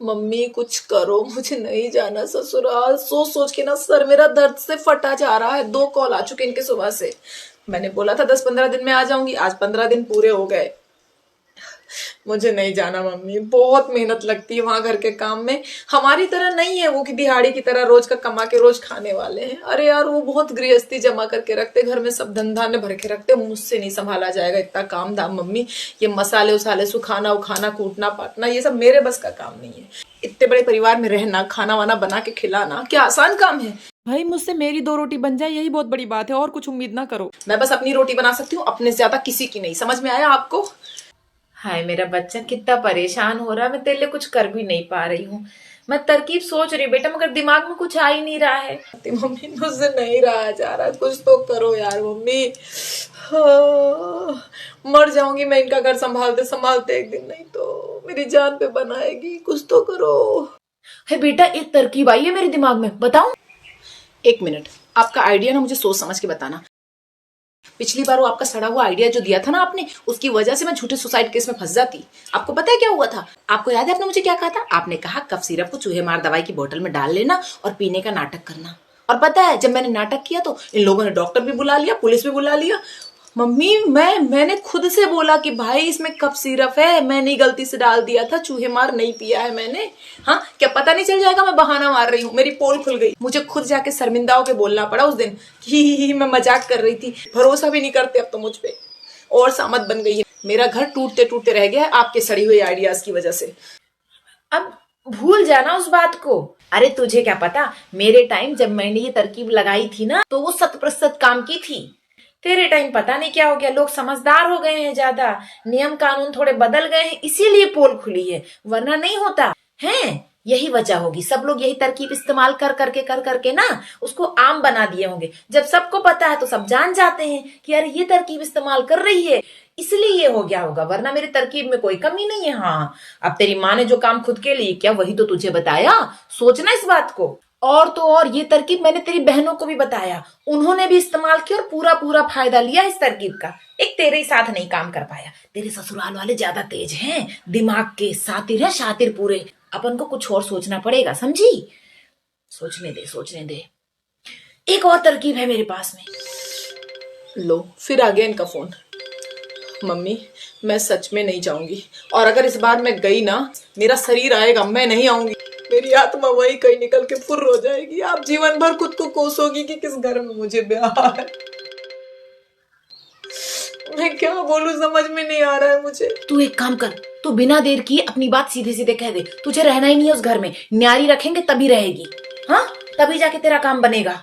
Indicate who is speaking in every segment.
Speaker 1: Mummy कुछ करो, मुझे नहीं जाना ससुराल। सोच सोच के ना सर मेरा दर्द से फटा जा रहा है। 2 कॉल आ चुके इनके सुबह से। मैंने बोला था 10-15 दिन में आ जाऊंगी, आज 15 दिन पूरे हो गए। मुझे नहीं जाना मम्मी, बहुत मेहनत लगती है वहां घर के काम में। हमारी तरह नहीं है वो कि दिहाड़ी की तरह रोज का कमा के रोज खाने वाले हैं। अरे यार वो बहुत गृहस्थी जमा करके रखते, घर में सब धंधा ने भर के रखते। मुझसे नहीं संभाला जाएगा इतना काम धाम मम्मी। ये मसाले उसाले सुखाना उखाना कूटना पाटना ये सब मेरे बस का काम नहीं है। इतने बड़े परिवार में रहना, खाना वाना बना के खिलाना क्या आसान काम है?
Speaker 2: भाई मुझसे मेरी 2 रोटी बन जाए यही बहुत बड़ी बात है, और कुछ उम्मीद ना करो।
Speaker 1: मैं बस अपनी रोटी बना सकती हूँ, अपने से ज्यादा किसी की नहीं। समझ में आया आपको?
Speaker 3: हाय मेरा बच्चा कितना परेशान हो रहा है। मैं तेरे लिए कुछ कर भी नहीं पा रही हूँ। मैं तरकीब सोच रही बेटा, मगर दिमाग में कुछ आ ही नहीं रहा है।
Speaker 1: मम्मी मुझसे नहीं रहा जा रहा, कुछ तो करो यार मम्मी। हाँ, मर जाऊंगी मैं इनका घर संभालते संभालते एक दिन, नहीं तो मेरी जान पे बनाएगी। कुछ तो करो।
Speaker 3: है बेटा, एक तरकीब आई है मेरे दिमाग में, बताऊं?
Speaker 1: 1 मिनट, आपका आइडिया ना मुझे सोच समझ के बताना। पिछली बार वो आपका सड़ा हुआ आइडिया जो दिया था ना आपने, उसकी वजह से मैं झूठे सुसाइड केस में फंस जाती। आपको पता है क्या हुआ था? आपको याद है आपने मुझे क्या कहा था? आपने कहा कफ सिरप को चूहे मार दवाई की बोतल में डाल लेना और पीने का नाटक करना। और पता है जब मैंने नाटक किया तो इन लोगों ने डॉक्टर भी बुला लिया, पुलिस भी बुला लिया। मम्मी मैंने खुद से बोला कि भाई इसमें कफ सिरप है, मैंने गलती से डाल दिया था, चूहे मार नहीं पिया है मैंने। हाँ, क्या पता नहीं चल जाएगा मैं बहाना मार रही हूँ? मेरी पोल खुल गई। मुझे खुद जाके शर्मिंदा होके बोलना पड़ा उस दिन कि मैं मजाक कर रही थी। भरोसा भी नहीं करते अब तो मुझ पे। और सामत बन गई है। मेरा घर टूटते टूटते रह गया है आपके सड़ी हुई आइडियाज की वजह से।
Speaker 3: अब भूल जाना उस बात को। अरे तुझे क्या पता, मेरे टाइम जब मैंने ये तरकीब लगाई थी ना तो वो 100% काम की थी। तेरे टाइम पता नहीं क्या हो गया, लोग समझदार हो गए हैं, ज्यादा नियम कानून थोड़े बदल गए हैं, इसीलिए पोल खुली है, वरना नहीं होता है। यही वजह होगी, सब लोग यही तरकीब इस्तेमाल कर करके ना उसको आम बना दिए होंगे। जब सबको पता है तो सब जान जाते हैं कि यार ये तरकीब इस्तेमाल कर रही है, इसलिए ये हो गया होगा, वरना मेरी तरकीब में कोई कमी नहीं है। हाँ, अब तेरी माँ ने जो काम खुद के लिए किया वही तो तुझे बताया, सोचना इस बात को। और तो और ये तरकीब मैंने तेरी बहनों को भी बताया, उन्होंने भी इस्तेमाल किया और पूरा पूरा फायदा लिया इस तरकीब का। एक तेरे ही साथ नहीं काम कर पाया, तेरे ससुराल वाले ज्यादा तेज हैं दिमाग के, सातिर है शातिर पूरे। अपन को कुछ और सोचना पड़ेगा, समझी? सोचने दे। एक और तरकीब है मेरे पास में।
Speaker 1: लो फिर आ गया इनका फोन। मम्मी मैं सच में नहीं जाऊंगी, और अगर इस बार मैं गई ना मेरा शरीर आएगा, मैं नहीं आऊंगी। मेरी आत्मा वही कहीं निकल के फुर्र हो जाएगी। आप जीवन भर खुद को कोसोगी कि किस घर में मुझे ब्याह है। मैं क्या बोलूं समझ में नहीं आ रहा है मुझे।
Speaker 3: तू एक काम कर, तू बिना देर किए अपनी बात सीधे सीधे कह दे। तुझे रहना ही नहीं है उस घर में, न्यारी रखेंगे तभी रहेगी। हाँ, तभी जाके तेरा काम बनेगा।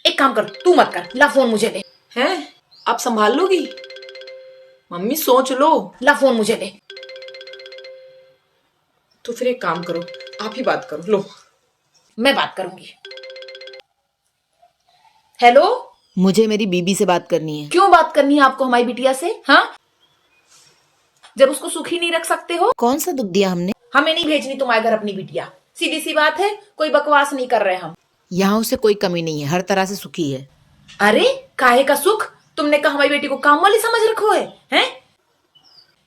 Speaker 3: एक काम कर, तू मत कर, ला फोन मुझे दे।
Speaker 1: हैं? आप संभाल लोगी? मम्मी सोच लो।
Speaker 3: ला फोन मुझे दे।
Speaker 1: तो फिर एक काम करो, आप ही बात करो। लो
Speaker 3: मैं बात करूंगी। हेलो,
Speaker 2: मुझे मेरी बीबी से बात करनी है।
Speaker 3: क्यों बात करनी है आपको हमारी बिटिया से? हाँ, जब उसको सुखी नहीं रख सकते हो?
Speaker 2: कौन सा दुख दिया हमने?
Speaker 3: हमें नहीं भेजनी तुम्हारे घर अपनी बिटिया, सीधी सी बात है, कोई बकवास नहीं कर रहे हम।
Speaker 2: यहाँ उसे कोई कमी नहीं है, हर तरह से सुखी है।
Speaker 3: अरे काहे का सुख? तुमने कहा हमारी बेटी को काम वाली समझ रखो है? हैं?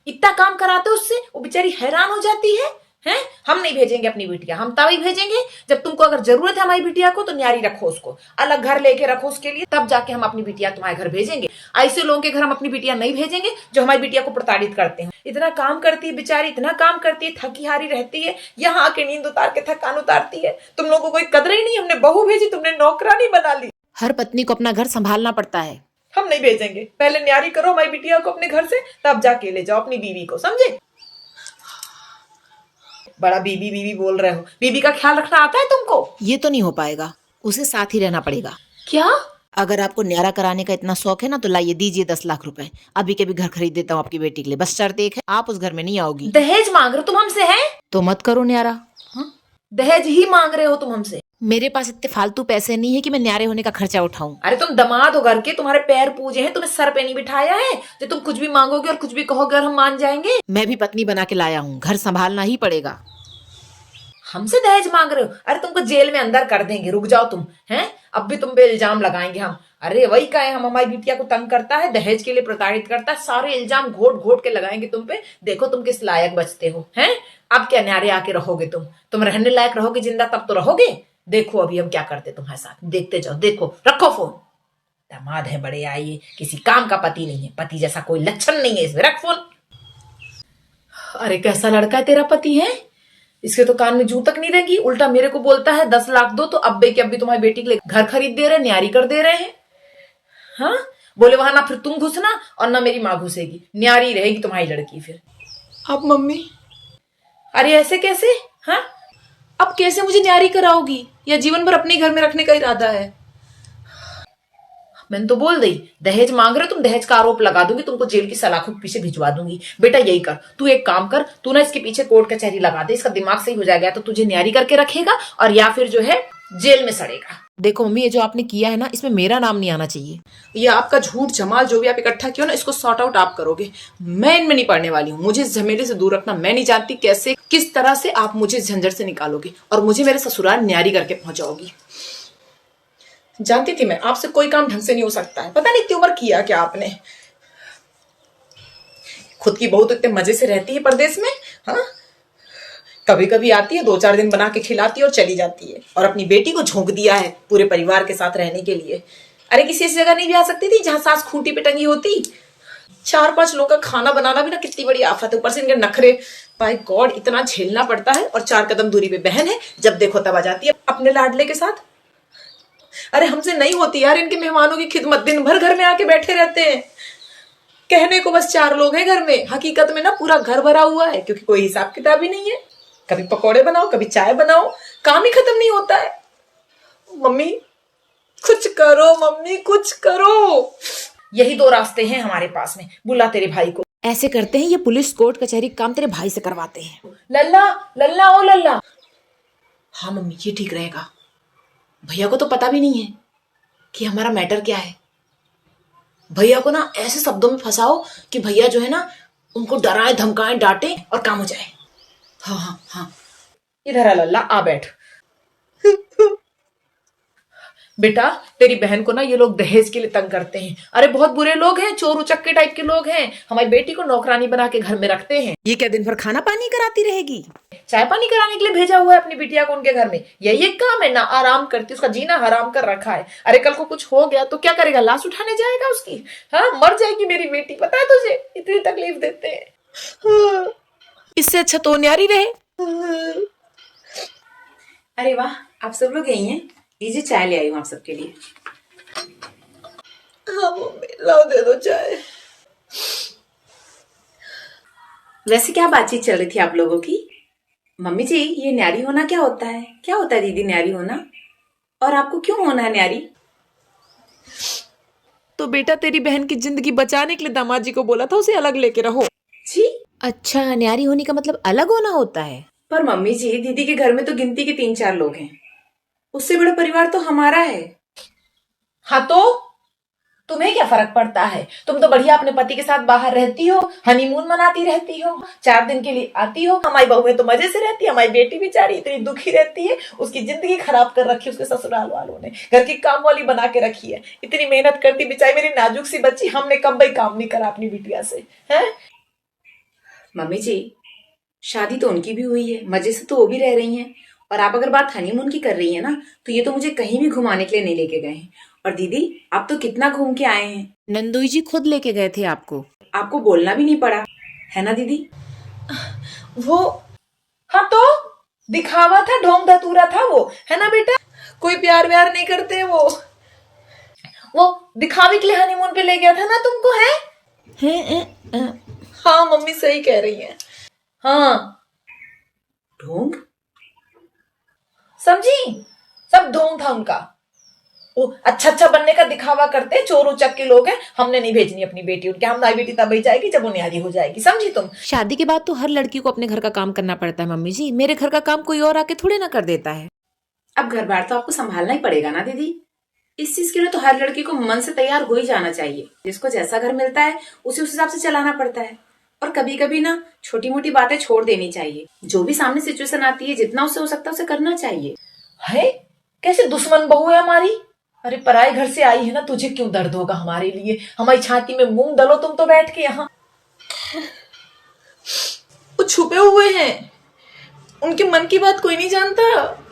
Speaker 3: इतना काम कराते उससे वो बेचारी हैरान हो जाती है। हैं? हम नहीं भेजेंगे अपनी बिटिया, हम तभी भेजेंगे जब तुमको अगर जरूरत है हमारी बिटिया को तो न्यारी रखो, उसको अलग घर लेके रखो उसके लिए, तब जाके हम अपनी बिटिया तुम्हारे घर भेजेंगे। ऐसे लोगों के घर हम अपनी बिटिया नहीं भेजेंगे जो हमारी बिटिया को प्रताड़ित करते हैं। इतना काम करती है बेचारी, इतना काम करती है, थकी हारी रहती है, यहाँ आके नींद उतार के थकान उतारती है। तुम लोगों को कोई कदर ही नहीं। हमने बहू भेजी, तुमने नौकरानी बना ली।
Speaker 2: हर पत्नी को अपना घर संभालना पड़ता है।
Speaker 3: हम नहीं भेजेंगे, पहले न्यारी करो हमारी बिटिया को अपने घर से, तब जाके ले जाओ अपनी बीवी को, समझे? बड़ा बीबी बीबी बोल रहे हो, बीबी का ख्याल रखना आता है तुमको?
Speaker 2: ये तो नहीं हो पाएगा, उसे साथ ही रहना पड़ेगा।
Speaker 3: क्या?
Speaker 2: अगर आपको न्यारा कराने का इतना शौक है ना तो लाइए, दीजिए 10 लाख रुपए, अभी के भी घर खरीद देता हूँ आपकी बेटी के लिए। बस शर्त एक है, आप उस घर में नहीं आओगी।
Speaker 3: दहेज मांग रहे हो तुम हमसे? हैं?
Speaker 2: तो मत करो न्यारा।
Speaker 3: दहेज ही मांग रहे हो तुम हमसे?
Speaker 2: मेरे पास इतने फालतू पैसे नहीं है कि मैं न्यारे होने का खर्चा उठाऊं।
Speaker 3: अरे तुम दामाद हो घर के, तुम्हारे पैर पूजे हैं, तुम्हें सर पे नहीं बिठाया है जो तुम कुछ भी मांगोगे और कुछ भी कहोगे और हम मान जाएंगे?
Speaker 2: मैं भी पत्नी बना के लाया हूँ, घर संभालना ही पड़ेगा।
Speaker 3: हमसे दहेज मांग रहे हो? अरे तुमको जेल में अंदर कर देंगे, रुक जाओ तुम। हैं? अब भी तुम पे इल्जाम लगाएंगे हम। अरे वही का है, हम हमारी बिटिया को तंग करता है, दहेज के लिए प्रताड़ित करता है, सारे इल्जाम घोट घोट के लगाएंगे तुम पे। देखो तुम किस लायक बचते हो। हैं? अब क्या न्यारे आके रहोगे तुम रहने लायक रहोगे जिंदा तब तो रहोगे। देखो अभी हम क्या करते तुम्हारे साथ, देखते जाओ। देखो, रखो फोन। दामाद है बड़े आइए, किसी काम का पति नहीं है, पति जैसा कोई लक्षण नहीं है इसमें। रख फोन। अरे कैसा लड़का है तेरा पति है, इसके तो कान में जू तक नहीं रहेगी, उल्टा मेरे को बोलता है 10 लाख दो तो अब्बे के अब्बी तुम्हारी बेटी के लिए घर खरीद दे रहे हैं, न्यारी कर दे रहे हैं। हाँ, बोले वहां ना फिर तुम घुसना और ना मेरी माँ घुसेगी, न्यारी रहेगी तुम्हारी लड़की फिर।
Speaker 1: अब मम्मी,
Speaker 3: अरे ऐसे कैसे? हाँ,
Speaker 1: अब कैसे मुझे न्यारी कराओगी, या जीवन भर अपने घर में रखने का इरादा है?
Speaker 3: मैंने तो बोल दी, दहेज मांग रहे हो तुम, दहेज का आरोप लगा दूंगी, तुमको जेल की सलाखों के पीछे भिजवा दूंगी। बेटा यही कर, तू एक काम कर, तू ना इसके पीछे कोर्ट कचहरी लगा दे, इसका दिमाग सही हो जाएगा, तो तुझे न्यारी करके रखेगा और या फिर जो है जेल में सड़ेगा।
Speaker 2: देखो मम्मी, ये जो आपने किया है ना, इसमें मेरा नाम नहीं आना चाहिए।
Speaker 1: ये आपका झूठ जमाल जो भी आप इकट्ठा किया ना, इसको सॉर्ट आउट आप करोगे। मैं इनमें नहीं पड़ने वाली हूँ, मुझे इस झमेले से दूर रखना। मैं नहीं जानती कैसे किस तरह से आप मुझे इस झंझट से निकालोगे और मुझे मेरे ससुराल न्यारी करके पहुंचाओगी। जानती थी मैं आपसे कोई काम ढंग से नहीं हो सकता है। पता नहीं इतनी उम्र किया क्या आपने। खुद की बहू तो इतने मजे से रहती है परदेश में। हाँ, कभी कभी आती है, 2-4 दिन बना के खिलाती है और चली जाती है, और अपनी बेटी को झोंक दिया है पूरे परिवार के साथ रहने के लिए। अरे किसी ऐसी जगह नहीं भी आ सकती थी जहां सास खूंटी पे टंगी होती? 4-5 लोगों का खाना बनाना भी ना कितनी बड़ी आफत है, ऊपर से इनके नखरे। बाय गॉड, इतना झेलना पड़ता है। और 4 कदम दूरी पे बहन है, जब देखो तब आ जाती है अपने लाडले के साथ। अरे हमसे नहीं होती यार इनके मेहमानों की खिदमत, दिन भर घर में आके बैठे रहते हैं। कहने को बस 4 लोग हैं घर में, हकीकत में ना पूरा घर भरा हुआ है, क्योंकि कोई हिसाब किताब ही नहीं है। कभी पकौड़े बनाओ, कभी चाय बनाओ, काम ही खत्म नहीं होता है। मम्मी कुछ करो, मम्मी कुछ करो।
Speaker 3: यही 2 रास्ते हैं हमारे पास में, बुला तेरे भाई को।
Speaker 2: ऐसे करते हैं ये पुलिस कोर्ट कचहरी काम तेरे भाई से करवाते हैं।
Speaker 3: लल्ला, लल्ला, ओ लल्ला।
Speaker 1: हाँ मम्मी, ये ठीक रहेगा। भैया को तो पता भी नहीं है कि हमारा मैटर क्या है। भैया को ना ऐसे शब्दों में फंसाओ कि भैया जो है ना उनको डराए, धमकाए, डांटे और काम हो जाए। हाँ हाँ हाँ।
Speaker 3: इधर आ लल्ला, आ बैठ। बेटा तेरी बहन को ना ये लोग दहेज के लिए तंग करते हैं। अरे बहुत बुरे लोग हैं, चोर उचक्के टाइप के लोग हैं। हमारी बेटी को नौकरानी बना के घर में रखते हैं।
Speaker 2: ये क्या दिन भर खाना पानी कराती रहेगी?
Speaker 3: चाय पानी कराने के लिए भेजा हुआ है अपनी बिटिया को उनके घर में। यही एक काम है ना, आराम करती, उसका जीना हराम कर रखा है। अरे कल को कुछ हो गया तो क्या करेगा, लाश उठाने जाएगा उसकी? हाँ, मर जाएगी मेरी बेटी। पता है तुझे, इतनी तकलीफ देते हैं।
Speaker 2: इससे अच्छा तो न्यारी रहे।
Speaker 1: अरे वाह, आप सब लोग यही हैं। लीजिए चाय ले आई हूँ आप सबके लिए। हाँ मम्मी, लाओ दे दो चाय। वैसे क्या बातचीत चल रही थी आप लोगों की? मम्मी जी, ये न्यारी होना क्या होता है? क्या होता है दीदी न्यारी होना? और आपको क्यों होना है न्यारी?
Speaker 2: तो बेटा तेरी बहन की जिंदगी बचाने के लिए दामाद जी को बोला था उसे अलग लेके रहो।
Speaker 1: जी
Speaker 2: अच्छा, न्यारी होने का मतलब अलग होना होता है।
Speaker 1: पर मम्मी जी, दीदी के घर में तो गिनती के 3-4 लोग हैं, उससे बड़ा परिवार तो हमारा है।
Speaker 3: हाँ तो तुम्हें क्या फर्क पड़ता है? तुम तो बढ़िया अपने पति के साथ बाहर रहती हो, हनीमून मनाती रहती हो, 4 दिन के लिए आती हो। हमारी बहुएं तो मजे से रहती है, हमारी बेटी बेचारी इतनी दुखी रहती है, उसकी जिंदगी खराब कर रखी है उसके ससुराल वालों ने। घर की काम वाली बना के रखी है, इतनी मेहनत करती बेचारी मेरी नाजुक सी बच्ची। हमने कब भाई काम नहीं करा अपनी बिटिया से, है?
Speaker 1: मम्मी जी, शादी तो उनकी भी हुई है, मजे से तो वो भी रह रही हैं। और आप अगर बात हनीमून की कर रही है ना, तो ये तो मुझे कहीं भी घुमाने के लिए नहीं लेके गए हैं। और दीदी, आप तो कितना घूम के आए हैं।
Speaker 2: नंदोई जी खुद लेके गए थे आपको।
Speaker 1: आपको बोलना भी नहीं पड़ा, है ना दीदी?
Speaker 3: वो हाँ तो दिखावा था, ढोंग धतूरा था वो, है ना बेटा?
Speaker 1: कोई प्यार व्यार नहीं करते हैं
Speaker 3: वो दिखावे के लिए हनीमून पे ले गया था ना तुमको, है?
Speaker 1: हाँ मम्मी सही कह रही हैं।
Speaker 3: हाँ,
Speaker 1: ढोंग?
Speaker 3: समझी? सब ढोंग था उनका। वो अच्छा बनने का दिखावा करते, चोर उचक के लोग हैं। हमने नहीं भेजनी अपनी बेटी उनके, हमारी बेटी तब ही जाएगी जब वो न्यारी हो जाएगी, समझी तुम?
Speaker 2: शादी के बाद तो हर लड़की को अपने घर का काम करना पड़ता है मम्मी जी। मेरे घर का काम कोई और आके थोड़े ना कर देता है।
Speaker 1: अब घर बार तो आपको संभालना ही पड़ेगा ना दीदी। इस चीज के लिए तो हर लड़की को मन से तैयार हो ही जाना चाहिए। जिसको जैसा घर मिलता है उसे उस हिसाब से चलाना पड़ता है। और कभी कभी ना छोटी मोटी बातें छोड़ देनी चाहिए। जो भी सामने सिचुएशन आती है, जितना उससे हो सकता है उसे करना चाहिए।
Speaker 3: है कैसे दुश्मन बहू है हमारी। अरे पराए घर से आई है ना, तुझे क्यों दर्द होगा हमारे लिए? हमारी छाती में मूंग दलो तुम तो बैठ के यहाँ।
Speaker 1: वो छुपे हुए हैं,
Speaker 3: उनके मन की बात कोई नहीं जानता,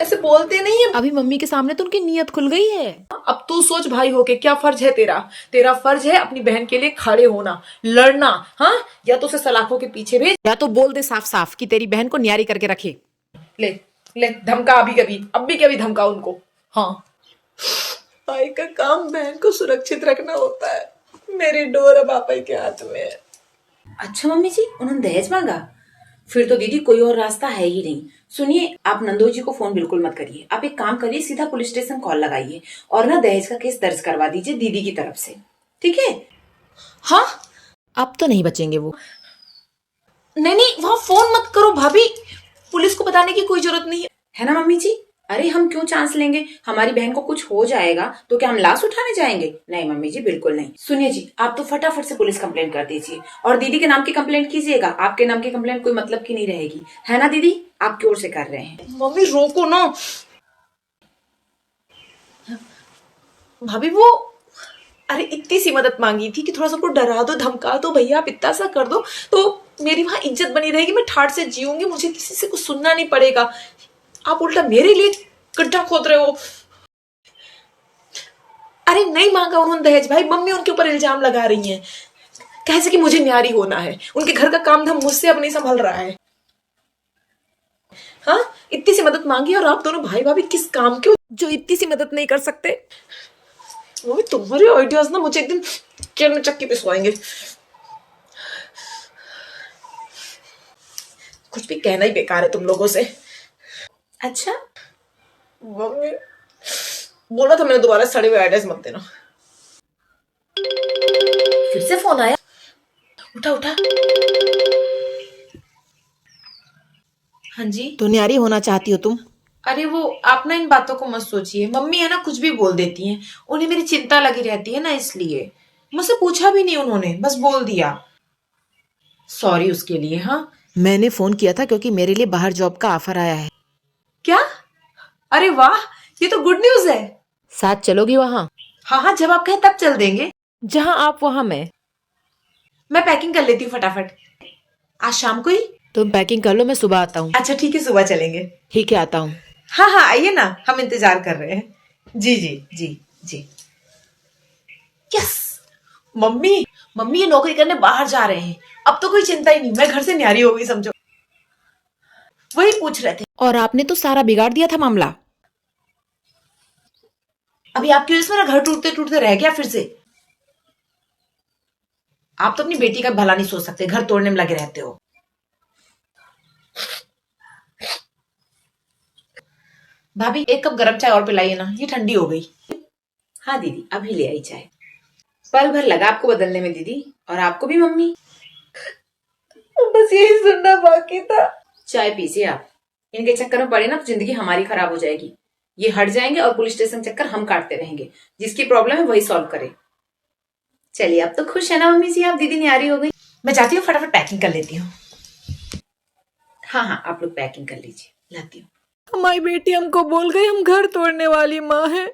Speaker 3: ऐसे बोलते नहीं है।
Speaker 2: अभी मम्मी के सामने तो उनकी नीयत खुल गई है।
Speaker 3: अब तू सोच भाई होके क्या फर्ज है तेरा। तेरा फर्ज है अपनी बहन के लिए खड़े होना, लड़ना। हाँ, या तो उसे सलाखों के पीछे भेज,
Speaker 2: या तो बोल दे साफ साफ कि तेरी बहन को न्यारी करके रखे।
Speaker 3: ले ले धमका अभी कभी, अब भी कभी धमका उनको। हाँ, भाई का काम बहन को सुरक्षित रखना होता है। मेरी डोर अब आप ही के हाथ में है।
Speaker 1: अच्छा मम्मी जी, उन्होंने दहेज मांगा? फिर तो दीदी कोई और रास्ता है ही नहीं। सुनिए, आप नंदो जी को फोन बिल्कुल मत करिए। आप एक काम करिए, सीधा पुलिस स्टेशन कॉल लगाइए और ना दहेज का केस दर्ज करवा दीजिए दीदी की तरफ से, ठीक है? हाँ,
Speaker 2: अब तो नहीं बचेंगे वो।
Speaker 3: नहीं नहीं, वहां फोन मत करो भाभी, पुलिस को बताने की कोई जरूरत नहीं
Speaker 1: है ना मम्मी जी? अरे हम क्यों चांस लेंगे? हमारी बहन को कुछ हो जाएगा तो क्या हम लाश उठाने जाएंगे? नहीं मम्मी जी, बिल्कुल नहीं। सुनिए जी, आप तो फटाफट से पुलिस कंप्लेंट कर दीजिए और दीदी के नाम की कंप्लेंट कीजिएगा। आपके नाम की कंप्लेंट कोई मतलब की नहीं रहेगी, है ना दीदी? आपकी ओर से कर रहे हैं।
Speaker 3: मम्मी रोको ना भाभी। वो अरे इतनी सी मदद मांगी थी कि थोड़ा सा उनको डरा दो, धमका दो, भैया आप इतना सा कर दो तो मेरी वहां इज्जत बनी रहेगी, मैं ठाट से जीऊंगी, मुझे किसी से कुछ सुनना नहीं पड़ेगा। आप उल्टा मेरे लिए गड्ढा खोद रहे हो। अरे नहीं मांगा उन्होंने दहेज भाई, मम्मी उनके ऊपर इल्जाम लगा रही हैं कैसे कि मुझे न्यारी होना है, उनके घर का काम धाम मुझसे अब नहीं संभल रहा है। हाँ, इतनी सी मदद मांगी और आप दोनों भाई भाभी किस काम के हो जो इतनी सी मदद नहीं कर सकते? वो भी तुम्हारे आइडियाज ना मुझे एक दिन जेल में चक्की पिसवाएंगे। कुछ भी कहना ही बेकार है तुम लोगों से।
Speaker 1: अच्छा,
Speaker 3: मम्मी बोला था मैंने, दोबारा सड़े हुए आइडियाज मत देना। फिर से फोन आया, उठा उठा। हाँ जी।
Speaker 2: तो न्यारी होना चाहती हो तुम?
Speaker 3: अरे वो आप ना इन बातों को मत सोचिए, मम्मी है ना कुछ भी बोल देती हैं, उन्हें मेरी चिंता लगी रहती है ना, इसलिए मुझसे पूछा भी नहीं उन्होंने, बस बोल दिया। सॉरी उसके लिए। हाँ,
Speaker 2: मैंने फोन किया था क्योंकि मेरे लिए बाहर जॉब का ऑफर आया है।
Speaker 3: क्या? अरे वाह, ये तो गुड न्यूज है।
Speaker 2: साथ चलोगी वहाँ?
Speaker 3: हाँ हाँ, जब आप कहें तब चल देंगे।
Speaker 2: जहाँ आप वहाँ
Speaker 3: मैं पैकिंग कर लेती हूँ फटाफट, आज शाम को ही।
Speaker 2: तुम पैकिंग कर लो, मैं सुबह आता हूँ।
Speaker 3: अच्छा ठीक है, सुबह चलेंगे।
Speaker 2: ठीक है, आता हूँ।
Speaker 3: हाँ हाँ आइए ना, हम इंतजार कर रहे हैं। जी जी जी जी। यस, मम्मी मम्मी ये नौकरी करने बाहर जा रहे हैं, अब तो कोई चिंता ही नहीं, मैं घर से न्यारी हो गई समझो। वही पूछ रहे थे।
Speaker 2: और आपने तो सारा बिगाड़ दिया था मामला।
Speaker 3: अभी आपकी वजह से मेरा घर टूटते टूटते रह गया फिर से। आप तो अपनी बेटी का भला नहीं सोच सकते, घर तोड़ने में लगे रहते हो। भाभी एक कप गरम चाय और पिलाइए ना, ये ठंडी हो गई।
Speaker 1: हाँ दीदी, अभी ले आई चाय। पल भर लगा आपको बदलने में दीदी, और आपको भी मम्मी।
Speaker 3: बस यही सुनना बाकी था।
Speaker 1: चाय पीजिए आप। इनके चक्कर में पड़े ना तो जिंदगी हमारी खराब हो जाएगी। ये हट जाएंगे और पुलिस स्टेशन चक्कर हम काटते रहेंगे। जिसकी प्रॉब्लम है वही सॉल्व करे। चलिए, अब तो खुश है ना मम्मी जी आप? दीदी न्यारी हो गई।
Speaker 3: मैं जाती हूँ, फटाफट पैकिंग कर लेती हूँ।
Speaker 1: हाँ हाँ, आप लोग पैकिंग कर लीजिए, लाती हूँ।
Speaker 2: हमारी बेटी हमको बोल गई हम घर तोड़ने वाली माँ है।